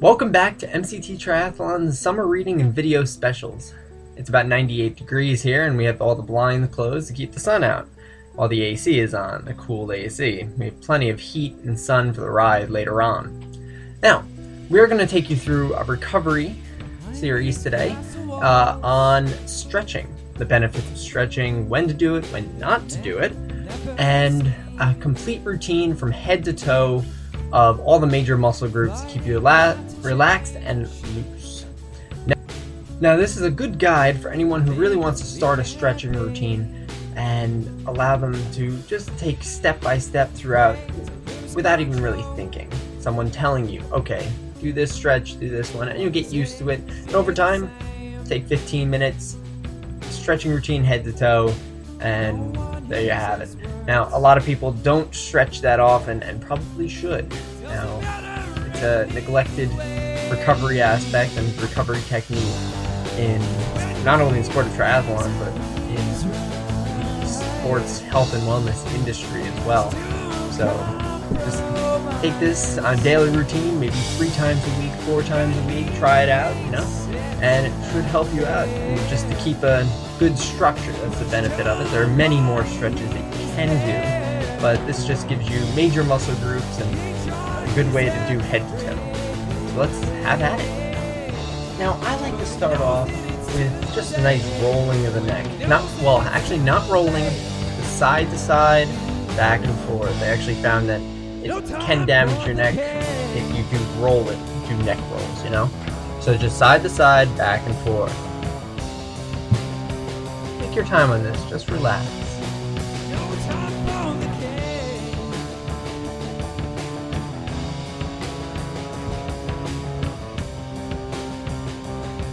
Welcome back to MCT Triathlon's summer reading and video specials. It's about 98 degrees here and we have all the blinds closed to keep the sun out, while the AC is on, a cool AC. We have plenty of heat and sun for the ride later on. Now, we're going to take you through a recovery series today on stretching, the benefits of stretching, when to do it, when not to do it, and a complete routine from head to toe of all the major muscle groups to keep you relaxed and loose. Now this is a good guide for anyone who really wants to start a stretching routine and allow them to just take step by step throughout without even really thinking. Someone telling you, okay, do this stretch, do this one, and you'll get used to it. And over time, take 15 minutes, stretching routine head to toe, and there you have it. Now, a lot of people don't stretch that often and probably should. Now, it's a neglected recovery aspect and recovery technique in not only in sport of triathlon, but in the sports health and wellness industry as well. So just take this on a daily routine, maybe 3 times a week, 4 times a week, try it out, and it should help you out. And just to keep a good structure, that's the benefit of it. There are many more stretches that you can do, but this just gives you major muscle groups and a good way to do head to toe. So let's have at it. Now, I like to start off with just a nice rolling of the neck. Not rolling, the side to side, back and forth. They actually found that it can damage your neck if you do roll it, do neck rolls, So just side to side, back and forth. Take your time on this, just relax.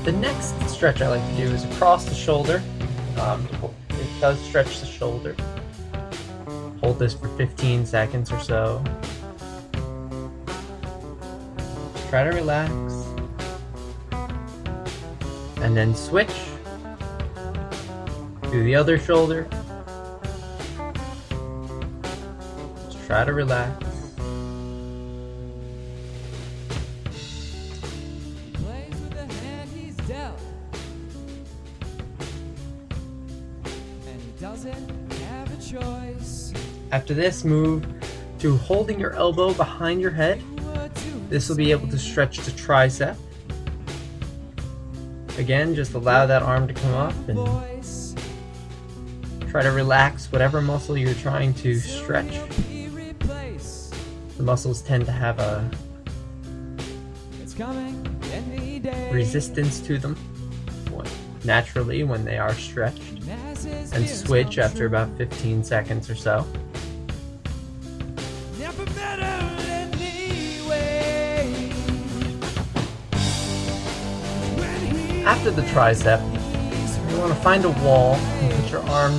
The next stretch I like to do is across the shoulder. It does stretch the shoulder. Hold this for 15 seconds or so. Try to relax. And then switch to the other shoulder. Just try to relax. After this, move to holding your elbow behind your head. This will be able to stretch the tricep. Again, just allow that arm to come up and try to relax whatever muscle you're trying to stretch. The muscles tend to have a resistance to them naturally when they are stretched, and switch after about 15 seconds or so. After the tricep, you want to find a wall and put your arm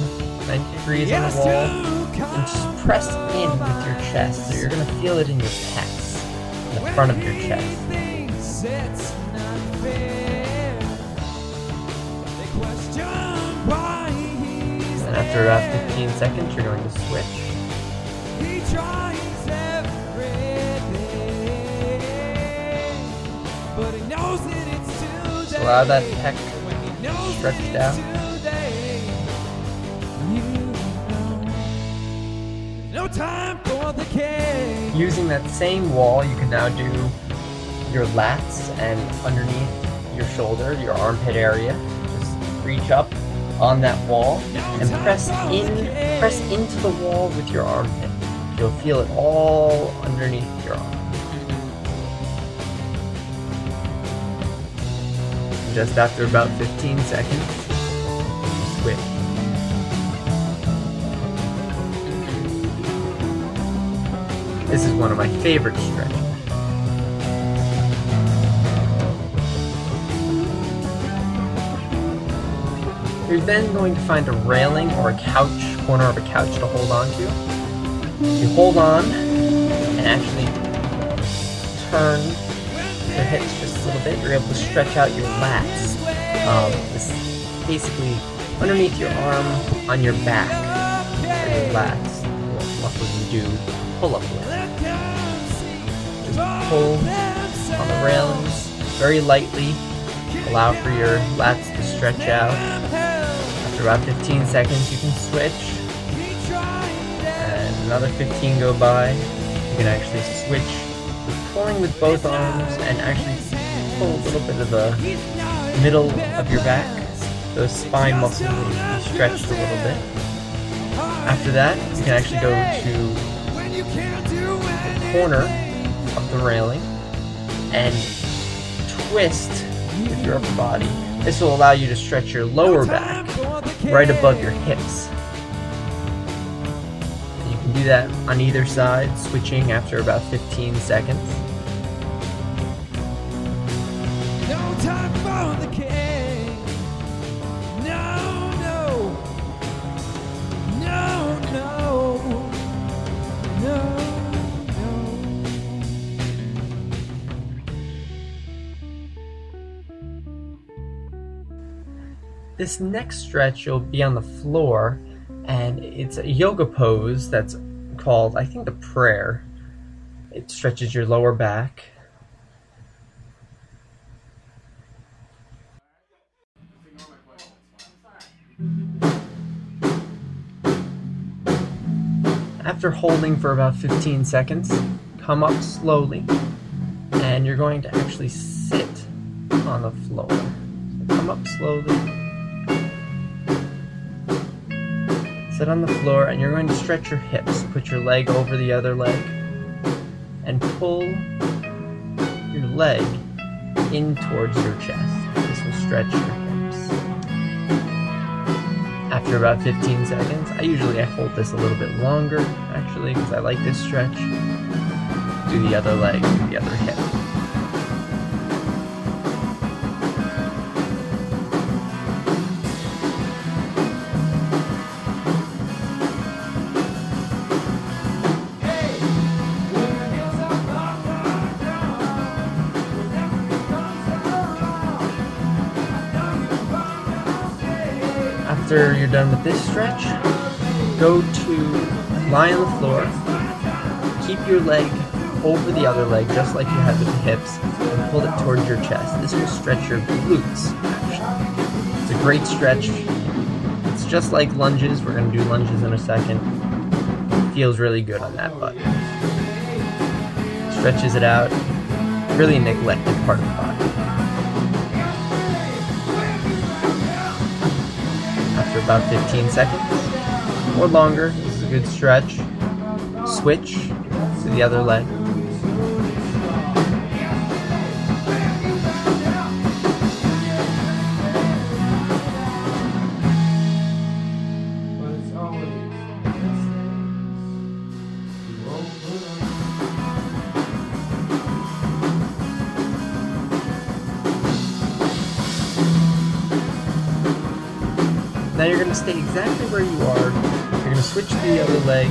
90 degrees on the wall and just press in with your chest. So you're going to feel it in your pecs, in the front of your chest. And after about 15 seconds, you're going to switch. Just allow that pec stretched out. Using that same wall, you can now do your lats and underneath your shoulder, your armpit area. Just reach up on that wall and press into the wall with your armpit. You'll feel it all underneath your arm. Just after about 15 seconds, switch. This is one of my favorite stretches. You're then going to find a railing or a couch, corner of a couch to hold on to. You hold on and actually turn your hips just a little bit. You're able to stretch out your lats. This basically underneath your arm on your back are your lats, muscles you do pull up with. Just pull on the railings, very lightly. Allow for your lats to stretch out. After about 15 seconds, you can switch. And another 15 go by. You can actually switch, pulling with both arms, and actually pull a little bit of the middle of your back. Those spine muscles will be stretched a little bit. After that, you can actually go to the corner of the railing and twist with your upper body. This will allow you to stretch your lower back right above your hips. And you can do that on either side, switching after about 15 seconds. No time for the king. No, no. No, no. No, no. This next stretch, you'll be on the floor, and it's a yoga pose that's called, I think, the prayer. It stretches your lower back. After holding for about 15 seconds, come up slowly, and you're going to actually sit on the floor. So come up slowly, sit on the floor, and you're going to stretch your hips. Put your leg over the other leg, and pull your leg in towards your chest. This will stretch your hips. After about 15 seconds, I hold this a little bit longer, actually, because I like this stretch. Do the other leg, do the other hip. After you're done with this stretch, go to lie on the floor, keep your leg over the other leg just like you had with the hips, and pull it towards your chest. This will stretch your glutes, actually. It's a great stretch. It's just like lunges. We're going to do lunges in a second. It feels really good on that butt. Stretches it out. Really neglected part of the body. After about 15 seconds or longer, this is a good stretch. Switch to the other leg. Now you're going to stay exactly where you are. You're going to switch to the other leg,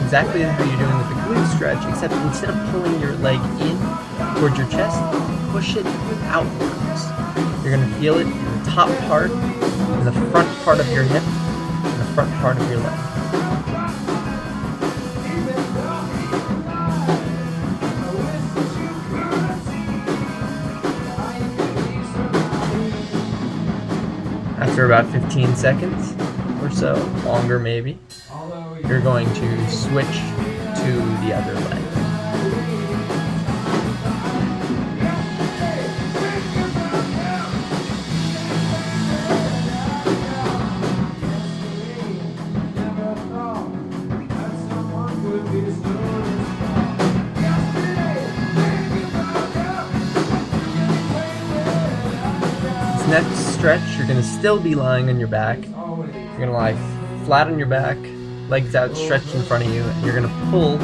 exactly how you're doing with the glute stretch, except instead of pulling your leg in towards your chest, push it outwards. You're going to feel it in the top part, in the front part of your hip, and the front part of your leg. After about 15 seconds or so, longer maybe, you're going to switch to the other leg. Next stretch, you're going to still be lying on your back. You're going to lie flat on your back, legs out stretched in front of you, and you're going to pull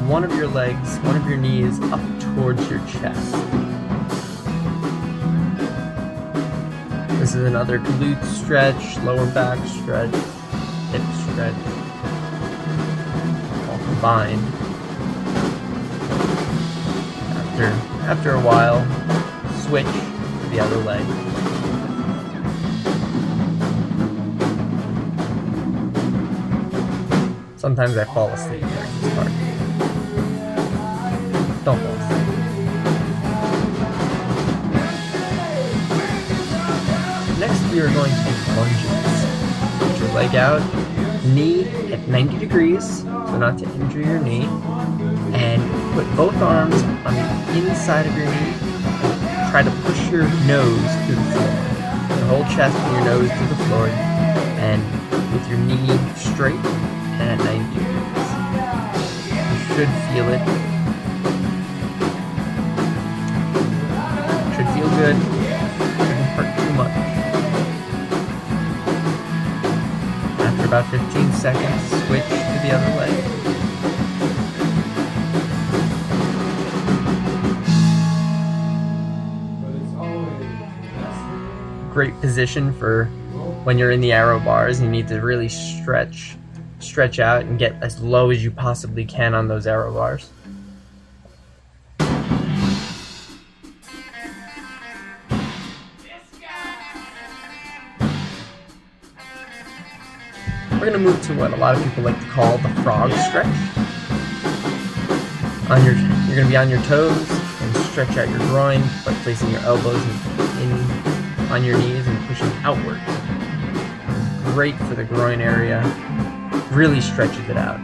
one of your legs, one of your knees up towards your chest. This is another glute stretch, lower back stretch, hip stretch, all combined. After a while, switch to the other leg. Sometimes I fall asleep during this part. Don't fall asleep. we are going to do lunges. Put your leg out, knee at 90 degrees, so not to injure your knee, and put both arms on the inside of your knee and try to push your nose to the floor. Your whole chest and your nose to the floor, and with your knee straight and at 90 degrees. You should feel it. Should feel good. Shouldn't hurt too much. After about 15 seconds, switch to the other leg. Great position for when you're in the aero bars. You need to really stretch out and get as low as you possibly can on those aero bars. We're going to move to what a lot of people like to call the frog stretch. You're going to be on your toes and stretch out your groin by placing your elbows on your knees and pushing outward. Great for the groin area. Really stretches it out.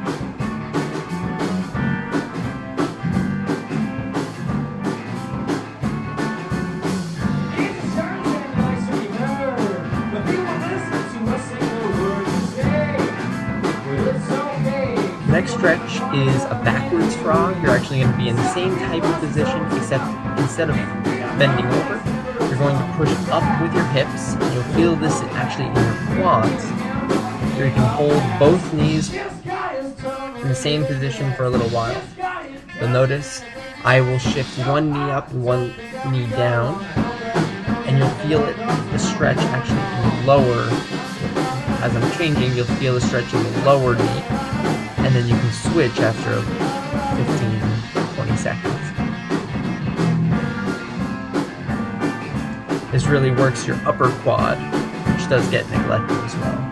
Next stretch is a backwards frog. You're actually going to be in the same type of position, except instead of bending over, you're going to push up with your hips. And you'll feel this actually in your quads. Here you can hold both knees in the same position for a little while. You'll notice I will shift one knee up and one knee down, and you'll feel it, the stretch actually in the lower. As I'm changing, you'll feel the stretch in the lower knee, and then you can switch after 15-20 seconds. This really works your upper quad, which does get neglected as well.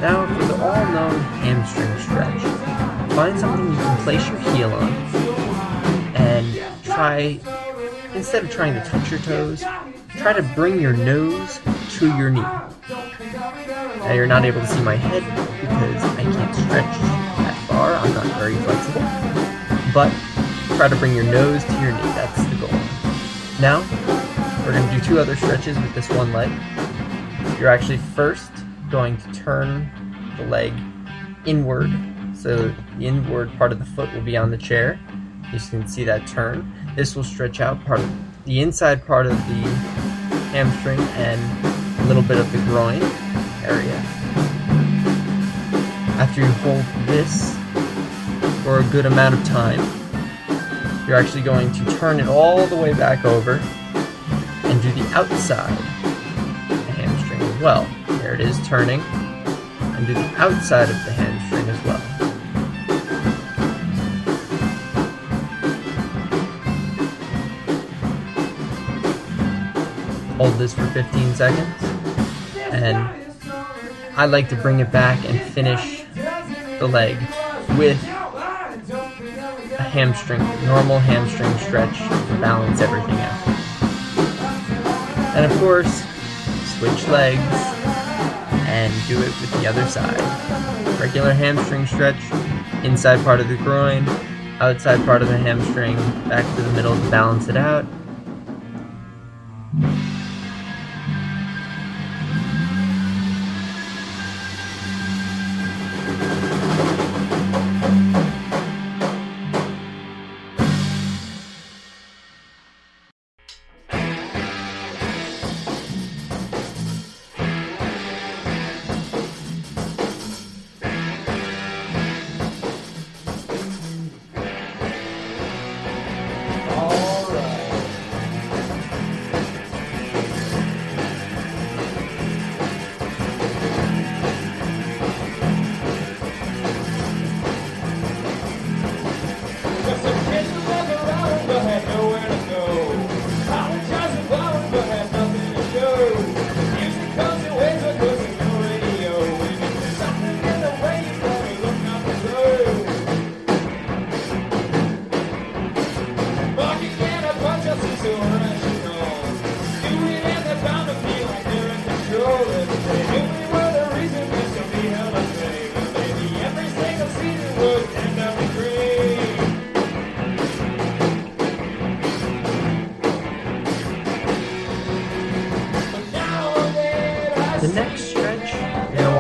Now for the all-known hamstring stretch. Find something you can place your heel on and try, instead of trying to touch your toes, try to bring your nose to your knee. Now you're not able to see my head because I can't stretch that far, I'm not very flexible, but try to bring your nose to your knee, that's the goal. Now, we're going to do two other stretches with this one leg. You're actually first going to turn the leg inward, so the inward part of the foot will be on the chair. You can see that turn. This will stretch out part of the inside part of the hamstring and a little bit of the groin area. After you hold this for a good amount of time, you're actually going to turn it all the way back over and do the outside of the hamstring as well. There it is, turning, and do the outside of the hamstring as well. Hold this for 15 seconds, and I like to bring it back and finish the leg with a hamstring, normal hamstring stretch to balance everything out. And of course, switch legs and do it with the other side. Regular hamstring stretch, inside part of the groin, outside part of the hamstring, back to the middle to balance it out.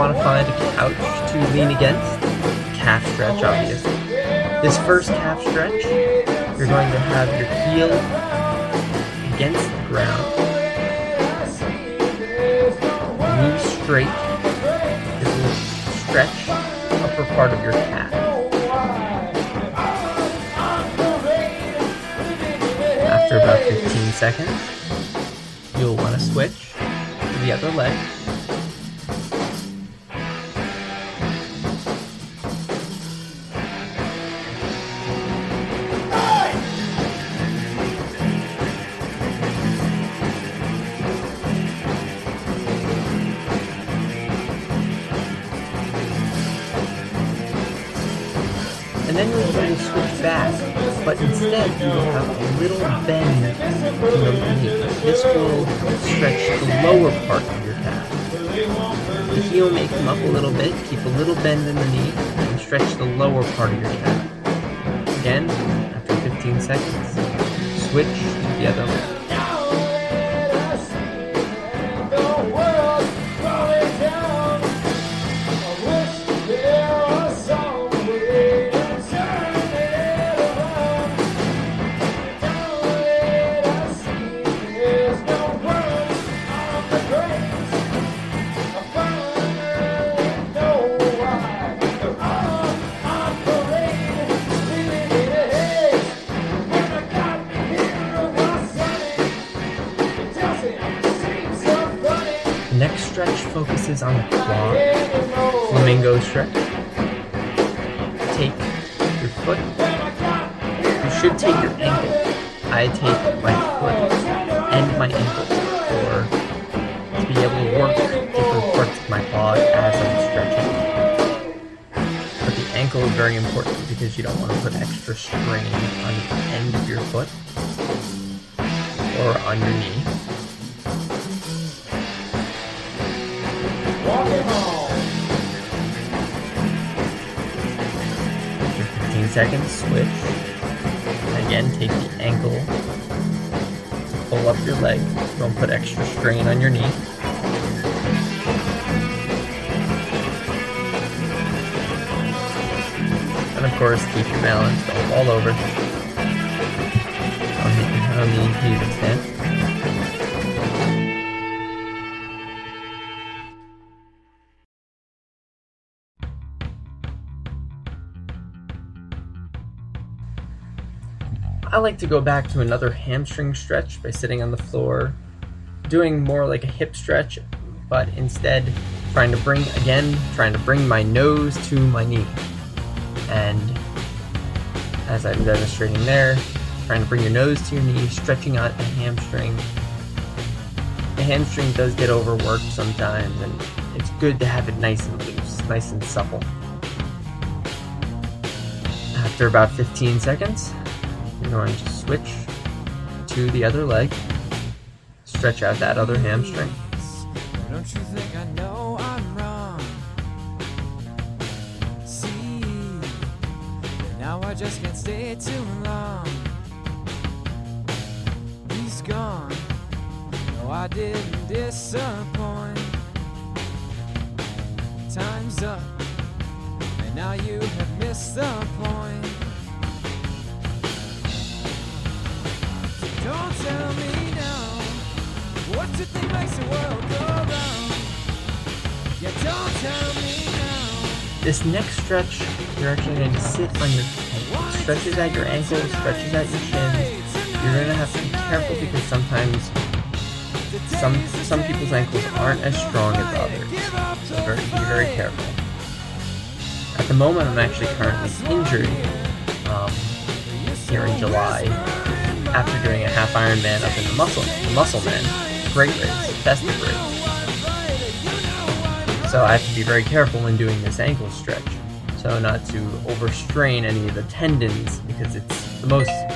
want to find a couch to lean against. Calf stretch, obviously. This first calf stretch, you're going to have your heel against the ground, knee straight. This will stretch the upper part of your calf. After about 15 seconds, you'll want to switch to the other leg. And then you're going to switch back, but instead you will have a little bend in the knee. This will stretch the lower part of your calf. The heel may come up a little bit, keep a little bend in the knee, and stretch the lower part of your calf. Again, after 15 seconds, switch to the other leg. The next stretch focuses on the quad, flamingo stretch. Take your foot, you should take your ankle. I take my foot and my ankle to be able to work different parts of my quad as I'm stretching. But the ankle is very important because you don't want to put extra strain on the end of your foot or on your knee. 15 seconds, switch. And again, take the ankle to pull up your leg. Don't put extra strain on your knee. And of course, keep your balance, don't fall over. On the knee extent. I like to go back to another hamstring stretch by sitting on the floor, doing more like a hip stretch, but instead trying to bring my nose to my knee. And as I'm demonstrating there, trying to bring your nose to your knee, stretching out the hamstring. The hamstring does get overworked sometimes, and it's good to have it nice and loose, nice and supple. After about 15 seconds, you're going to switch to the other leg, stretch out that other hamstring. Don't you think I know I'm wrong? See, now I just can't stay too long. He's gone. No, I didn't disappoint. Time's up, and now you have missed the point. Don't tell me now what you think makes the world go round. Yeah, don't tell me now. This next stretch, you're actually going to sit on your head. Stretches out your ankles, stretches out your shins. You're going to have to be careful because sometimes some people's ankles aren't as strong as others. So be very careful. At the moment, I'm actually currently injured here in July. After doing a half Ironman up in the Muscleman, great race, festive race. So I have to be very careful when doing this ankle stretch, so not to overstrain any of the tendons, because it's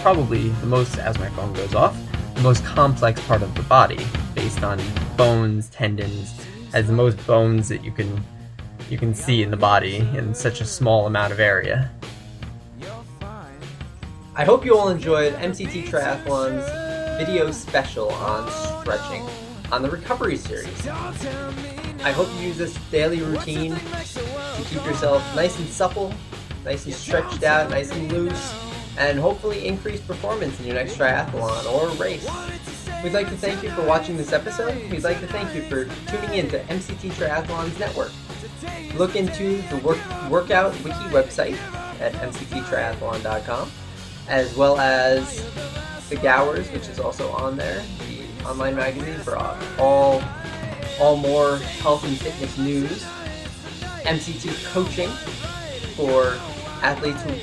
probably the most, as my phone goes off, the most complex part of the body, based on bones, tendons, has the most bones that you can see in the body in such a small amount of area. I hope you all enjoyed MCT Triathlon's video special on stretching on the recovery series. Don't tell me I hope you use this daily routine to keep yourself nice and supple, nice and stretched out, nice and loose, and hopefully increase performance in your next triathlon or race. We'd like to thank you for watching this episode. We'd like to thank you for tuning in to MCT Triathlon's network. Look into the Workout Wiki website at mcttriathlon.com, as well as the Gowers, which is also on there, the online magazine for all more health and fitness news. MCT Coaching for athletes who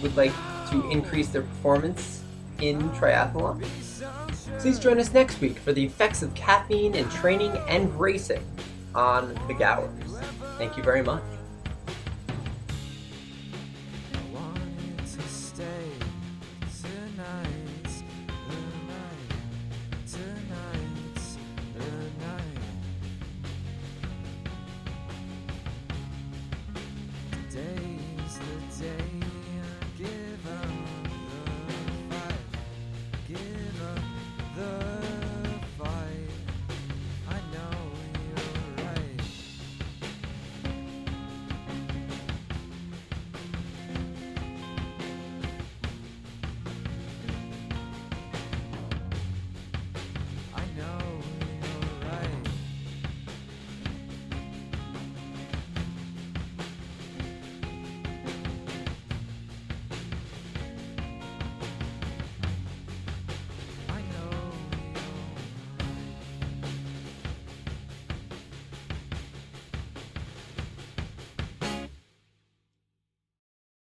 would like to increase their performance in triathlon. Please join us next week for the effects of caffeine in training and racing on the Gowers. Thank you very much.